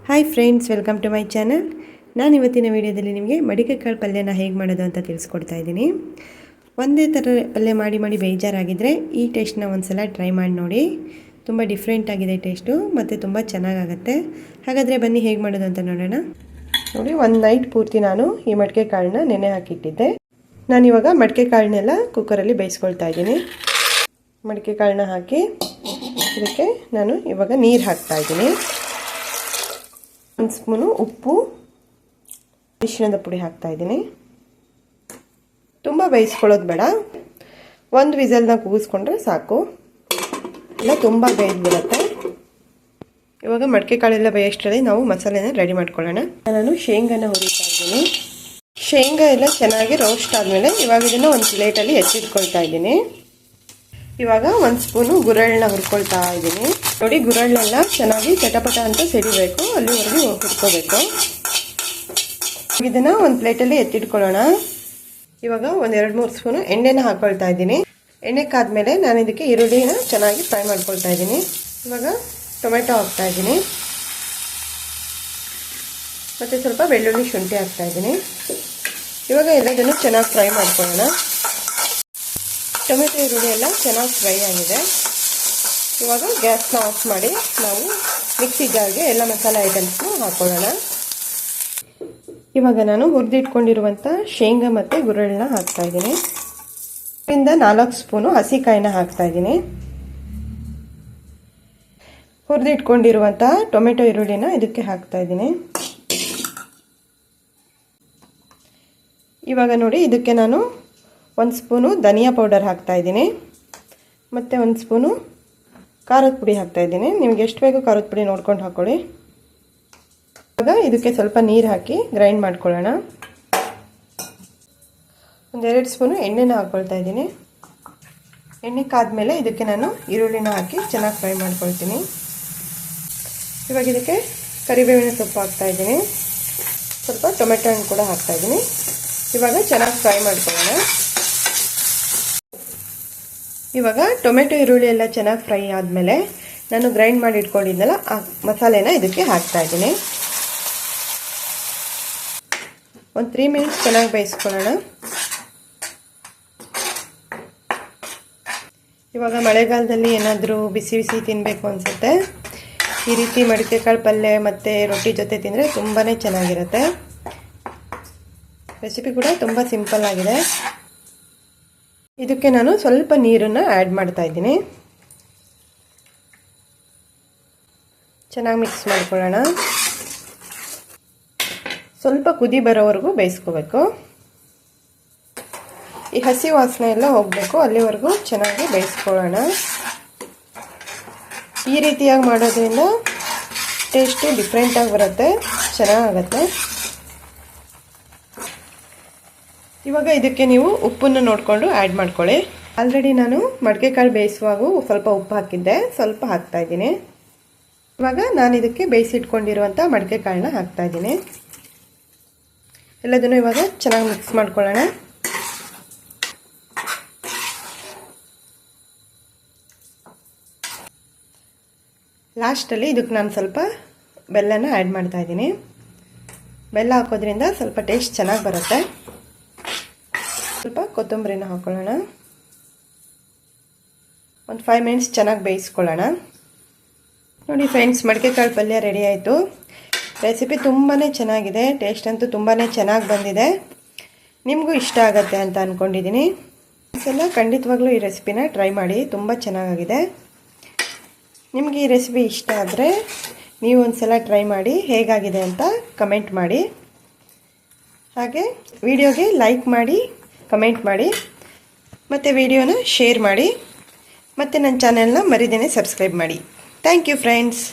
Hi friends, welcome to my channel. ನಾನು ಇವತ್ತಿನ ವಿಡಿಯೋದಲ್ಲಿ ನಿಮಗೆ ಮಡಿಕೆ ಕಾಳು ಪಲ್ಯನ ಹೇಗೆ ಮಾಡೋದು ಅಂತ ತಿಳಿಸ್ಕೊಡ್ತಾ ಇದ್ದೀನಿ. ಒಂದೇ ಥರ ಪಲ್ಯ ಮಾಡಿ ಮಾಡಿ ಬೇಜಾರಾಗಿದ್ದರೆ ಈ ಟೇಸ್ಟ್ನ ಒಂದ್ಸಲ ಟ್ರೈ ಮಾಡಿ ನೋಡಿ. ತುಂಬ ಡಿಫ್ರೆಂಟ್ ಆಗಿದೆ ಟೇಸ್ಟು ಮತ್ತು ತುಂಬ ಚೆನ್ನಾಗಾಗುತ್ತೆ. ಹಾಗಾದರೆ ಬನ್ನಿ ಹೇಗೆ ಮಾಡೋದು ಅಂತ ನೋಡೋಣ. ನೋಡಿ, ಒಂದು ನೈಟ್ ಪೂರ್ತಿ ನಾನು ಈ ಮಡಿಕೆ ಕಾಳನ್ನ ನೆನೆ ಹಾಕಿಟ್ಟಿದ್ದೆ. ನಾನಿವಾಗ ಮಡಿಕೆ ಕಾಳನ್ನೆಲ್ಲ ಕುಕ್ಕರಲ್ಲಿ ಬೇಯಿಸ್ಕೊಳ್ತಾ ಇದ್ದೀನಿ. ಮಡಿಕೆ ಕಾಳನ್ನ ಹಾಕಿ ಇದಕ್ಕೆ ನಾನು ಇವಾಗ ನೀರು ಹಾಕ್ತಾ ಇದ್ದೀನಿ. 1 ಸ್ಪೂನು ಉಪ್ಪು, ಅರಿಶಿಣದ ಪುಡಿ ಹಾಕ್ತಾ ಇದ್ದೀನಿ. ತುಂಬ ಬೇಯಿಸ್ಕೊಳ್ಳೋದು ಬೇಡ, ಒಂದು ವಿಸಲ್ನ ಕೂಗಿಸ್ಕೊಂಡ್ರೆ ಸಾಕು, ಇಲ್ಲ ತುಂಬ ಬೇಯ್ದುಬಿಡುತ್ತೆ. ಇವಾಗ ಮಡಿಕೆ ಕಾಳೆಲ್ಲ ಬೇಯೋಷ್ಟರಲ್ಲಿ ನಾವು ಮಸಾಲೆನ ರೆಡಿ ಮಾಡ್ಕೊಳ್ಳೋಣ. ನಾನು ಶೇಂಗಾನ ಹುರಿತಾ ಇದ್ದೀನಿ. ಶೇಂಗಾ ಎಲ್ಲ ಚೆನ್ನಾಗಿ ರೋಸ್ಟ್ ಆದಮೇಲೆ ಇವಾಗ ಇದನ್ನು ಒಂದು ಪ್ಲೇಟಲ್ಲಿ ಎತ್ತಿಟ್ಕೊಳ್ತಾ ಇದ್ದೀನಿ. ಇವಾಗ 1 ಸ್ಪೂನು ಗುರೆಳ್ಳನ್ನ ಹುರ್ಕೊಳ್ತಾ ಇದ್ದೀನಿ. ನೋಡಿ, ಗುರೆಳ್ಳೆಲ್ಲ ಚೆನ್ನಾಗಿ ಚಟಪಟ ಅಂತ ಸಿಡಿಬೇಕು, ಅಲ್ಲಿವರೆಗೂ ಹುರ್ಕೋಬೇಕು. ಇದನ್ನು ಒಂದು ಪ್ಲೇಟಲ್ಲಿ ಎತ್ತಿಟ್ಕೊಳ್ಳೋಣ. ಇವಾಗ ಒಂದು 2-3 ಸ್ಪೂನು ಎಣ್ಣೆನ ಹಾಕ್ಕೊಳ್ತಾ ಇದ್ದೀನಿ. ಎಣ್ಣೆ ಕಾದ್ಮೇಲೆ ನಾನು ಇದಕ್ಕೆ ಈರುಳ್ಳಿನ ಚೆನ್ನಾಗಿ ಫ್ರೈ ಮಾಡ್ಕೊಳ್ತಾ ಇದ್ದೀನಿ. ಇವಾಗ ಟೊಮೆಟೊ ಹಾಕ್ತಾ ಇದ್ದೀನಿ ಮತ್ತು ಸ್ವಲ್ಪ ಬೆಳ್ಳುಳ್ಳಿ ಶುಂಠಿ ಹಾಕ್ತಾ ಇದ್ದೀನಿ. ಇವಾಗ ಎಲ್ಲದನ್ನು ಚೆನ್ನಾಗಿ ಫ್ರೈ ಮಾಡ್ಕೊಳ್ಳೋಣ. ಟೊಮೆಟೊ ಈರುಳ್ಳಿ ಎಲ್ಲ ಚೆನ್ನಾಗಿ ಫ್ರೈ ಆಗಿದೆ. ಇವಾಗ ಗ್ಯಾಸ್ನ ಆಫ್ ಮಾಡಿ ನಾವು ಮಿಕ್ಸಿ ಜಾರ್ಗೆ ಎಲ್ಲ ಮಸಾಲೆ ಐಟಮ್ಸ್ನ ಹಾಕ್ಕೊಳ್ಳೋಣ. ಇವಾಗ ನಾನು ಹುರಿದಿಟ್ಕೊಂಡಿರುವಂಥ ಶೇಂಗಾ ಮತ್ತು ಗುರೆಳ್ಳನ್ನ ಹಾಕ್ತಾ ಇದ್ದೀನಿ. ಇದರಿಂದ 4 ಸ್ಪೂನು ಹಸಿಕಾಯಿನ ಹಾಕ್ತಾ ಇದ್ದೀನಿ. ಹುರಿದಿಟ್ಕೊಂಡಿರುವಂಥ ಟೊಮೆಟೊ ಈರುಳ್ಳಿನ ಇದಕ್ಕೆ ಹಾಕ್ತಾ ಇದ್ದೀನಿ. ಇವಾಗ ನೋಡಿ, ಇದಕ್ಕೆ ನಾನು 1 ಸ್ಪೂನು ಧನಿಯಾ ಪೌಡರ್ ಹಾಕ್ತಾ ಇದ್ದೀನಿ ಮತ್ತು 1 ಸ್ಪೂನು ಖಾರದ ಪುಡಿ ಹಾಕ್ತಾ ಇದ್ದೀನಿ. ನಿಮ್ಗೆ ಎಷ್ಟು ಬೇಕು ಖಾರದ ಪುಡಿ ನೋಡ್ಕೊಂಡು ಹಾಕ್ಕೊಳ್ಳಿ. ಇವಾಗ ಇದಕ್ಕೆ ಸ್ವಲ್ಪ ನೀರು ಹಾಕಿ ಗ್ರೈಂಡ್ ಮಾಡ್ಕೊಳ್ಳೋಣ. 1-2 ಸ್ಪೂನು ಎಣ್ಣೆನ ಹಾಕ್ಕೊಳ್ತಾ ಇದ್ದೀನಿ. ಎಣ್ಣೆ ಕಾದ್ಮೇಲೆ ಇದಕ್ಕೆ ನಾನು ಈರುಳ್ಳಿನ ಹಾಕಿ ಚೆನ್ನಾಗಿ ಫ್ರೈ ಮಾಡ್ಕೊಳ್ತೀನಿ. ಇವಾಗ ಇದಕ್ಕೆ ಕರಿಬೇವಿನ ಸೊಪ್ಪು ಹಾಕ್ತಾ ಇದ್ದೀನಿ. ಸ್ವಲ್ಪ ಟೊಮೆಟೊ ಹಣ್ಣು ಕೂಡ ಹಾಕ್ತಾ ಇದ್ದೀನಿ. ಇವಾಗ ಚೆನ್ನಾಗಿ ಫ್ರೈ ಮಾಡ್ಕೊಳ್ಳೋಣ. ಇವಾಗ ಟೊಮೆಟೊ ಈರುಳ್ಳಿ ಎಲ್ಲ ಚೆನ್ನಾಗಿ ಫ್ರೈ ಆದಮೇಲೆ ನಾನು ಗ್ರೈಂಡ್ ಮಾಡಿ ಇಟ್ಕೊಂಡಿದ್ದೆನಲ್ಲ ಆ ಮಸಾಲೆನ ಇದಕ್ಕೆ ಹಾಕ್ತಾ ಇದ್ದೀನಿ. ಒಂದು 3 ಮಿನಿಟ್ಸ್ ಚೆನ್ನಾಗಿ ಬೇಯಿಸ್ಕೊಳ್ಳೋಣ. ಇವಾಗ ಮಳೆಗಾಲದಲ್ಲಿ ಏನಾದರೂ ಬಿಸಿ ಬಿಸಿ ತಿನ್ನಬೇಕು ಅನಿಸುತ್ತೆ. ಈ ರೀತಿ ಮಡಿಕೆ ಕಾಳು ಪಲ್ಯ ಮತ್ತು ರೊಟ್ಟಿ ಜೊತೆ ತಿಂದರೆ ತುಂಬಾ ಚೆನ್ನಾಗಿರುತ್ತೆ. ರೆಸಿಪಿ ಕೂಡ ತುಂಬ ಸಿಂಪಲ್ ಆಗಿದೆ. ಇದಕ್ಕೆ ನಾನು ಸ್ವಲ್ಪ ನೀರನ್ನು ಆ್ಯಡ್ ಮಾಡ್ತಾ ಇದ್ದೀನಿ. ಚೆನ್ನಾಗಿ ಮಿಕ್ಸ್ ಮಾಡ್ಕೊಳ್ಳೋಣ. ಸ್ವಲ್ಪ ಕುದಿ ಬರೋವರೆಗೂ ಬೇಯಿಸ್ಕೋಬೇಕು. ಈ ಹಸಿ ವಾಸನೆ ಎಲ್ಲ ಹೋಗಬೇಕು, ಅಲ್ಲಿವರೆಗೂ ಚೆನ್ನಾಗಿ ಬೇಯಿಸ್ಕೊಳ್ಳೋಣ. ಈ ರೀತಿಯಾಗಿ ಮಾಡೋದ್ರಿಂದ ಟೇಸ್ಟು ಡಿಫ್ರೆಂಟಾಗಿ ಬರುತ್ತೆ, ಚೆನ್ನಾಗಾಗುತ್ತೆ. ಇವಾಗ ಇದಕ್ಕೆ ನೀವು ಉಪ್ಪನ್ನು ನೋಡಿಕೊಂಡು ಆ್ಯಡ್ ಮಾಡ್ಕೊಳ್ಳಿ. ಆಲ್ರೆಡಿ ನಾನು ಮಡಿಕೆ ಕಾಳು ಬೇಯಿಸುವಾಗ ಸ್ವಲ್ಪ ಉಪ್ಪು ಹಾಕಿದ್ದೆ, ಸ್ವಲ್ಪ ಹಾಕ್ತಾ ಇದ್ದೀನಿ. ಇವಾಗ ನಾನು ಇದಕ್ಕೆ ಬೇಯಿಸಿಟ್ಕೊಂಡಿರುವಂಥ ಮಡಿಕೆ ಕಾಳನ್ನ ಹಾಕ್ತಾ ಇದ್ದೀನಿ. ಎಲ್ಲದನ್ನು ಇವಾಗ ಚೆನ್ನಾಗಿ ಮಿಕ್ಸ್ ಮಾಡ್ಕೊಳ್ಳೋಣ. ಲಾಸ್ಟಲ್ಲಿ ಇದಕ್ಕೆ ನಾನು ಸ್ವಲ್ಪ ಬೆಲ್ಲನ ಆ್ಯಡ್ ಮಾಡ್ತಾ ಇದ್ದೀನಿ. ಬೆಲ್ಲ ಹಾಕೋದ್ರಿಂದ ಸ್ವಲ್ಪ ಟೇಸ್ಟ್ ಚೆನ್ನಾಗಿ ಬರುತ್ತೆ. ಸ್ವಲ್ಪ ಕೊತ್ತಂಬರಿನ ಹಾಕೊಳ್ಳೋಣ. ಒಂದು 5 ಮಿನಿಟ್ಸ್ ಚೆನ್ನಾಗಿ ಬೇಯಿಸ್ಕೊಳ್ಳೋಣ. ನೋಡಿ ಫ್ರೆಂಡ್ಸ್, ಮಡಿಕೆ ಕಾಳು ಪಲ್ಯ ರೆಡಿ ಆಯಿತು. ರೆಸಿಪಿ ತುಂಬಾ ಚೆನ್ನಾಗಿದೆ, ಟೇಸ್ಟ್ ಅಂತೂ ತುಂಬಾ ಚೆನ್ನಾಗಿ ಬಂದಿದೆ. ನಿಮಗೂ ಇಷ್ಟ ಆಗುತ್ತೆ ಅಂತ ಅಂದ್ಕೊಂಡಿದ್ದೀನಿ. ಒಂದ್ಸಲ ಖಂಡಿತವಾಗ್ಲೂ ಈ ರೆಸಿಪಿನ ಟ್ರೈ ಮಾಡಿ, ತುಂಬ ಚೆನ್ನಾಗಿದೆ. ನಿಮಗೆ ಈ ರೆಸಿಪಿ ಇಷ್ಟ ಆದರೆ ನೀವು ಒಂದ್ಸಲ ಟ್ರೈ ಮಾಡಿ ಹೇಗಾಗಿದೆ ಅಂತ ಕಮೆಂಟ್ ಮಾಡಿ. ಹಾಗೆ ವಿಡಿಯೋಗೆ ಲೈಕ್ ಮಾಡಿ, ಕಮೆಂಟ್ ಮಾಡಿ ಮತ್ತು ವಿಡಿಯೋನ ಶೇರ್ ಮಾಡಿ ಮತ್ತು ನನ್ನ ಚಾನೆಲ್ನ ಮರಿದೇನೆ ಸಬ್ಸ್ಕ್ರೈಬ್ ಮಾಡಿ. Thank you friends.